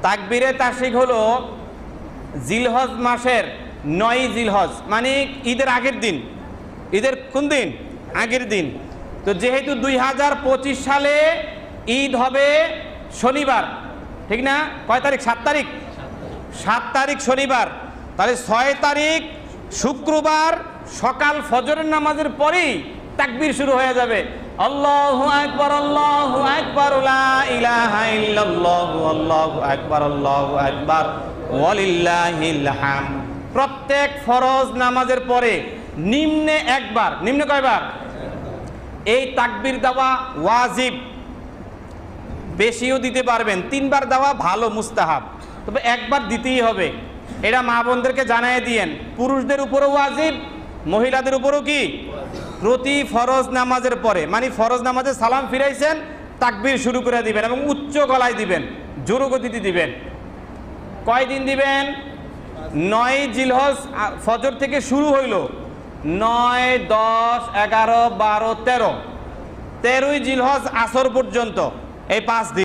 তাকবীরে তাশরিক হলো জিলহজ মাসের 9 জিলহজ, মানে ঈদের আগের দিন। ঈদের কোন দিন? আগের দিন। তো যেহেতু 2025 সালে ঈদ হবে শনিবার, ঠিক না? কয় তারিখ? 7 তারিখ। 7 তারিখ শনিবার, তাহলে 6 তারিখ শুক্রবার সকাল ফজরের নামাজের পরেই তাকবীর শুরু হয়ে যাবে। আল্লাহু আকবার, আল্লাহু আকবার, লা ইলাহা ইল্লাল্লাহু, আল্লাহু আকবার, আল্লাহু আকবার, ওয়ালিল্লাহিল হামদ। প্রত্যেক ফরজ নামাজের পরে নিম্নে একবার, নিম্নে কয়বার? এই তাকবীর দেওয়া ওয়াজিব, বেশিও দিতে পারবেন, 3 বার দেওয়া ভালো, মুস্তাহাব, তবে একবার দিতেই হবে। এটা মা বোনদেরকে জানাই দিয়েন। পুরুষদের উপরও ওয়াজিব, মহিলাদের উপরও কি? প্রতি ফরজ নামাজের পরে, মানে ফরজ নামাজে সালাম ফিরাইছেন, তাকবীর শুরু করে দিবেন এবং উচ্চ গলায় দিবেন, জোর গতিতে দিবেন। কয়দিন দিবেন? 9 জিলহজ ফজর থেকে শুরু হইল, 9, 10, 11, 12, 13, 13ই জিলহজ আসর পর্যন্ত, এই 5 দিন।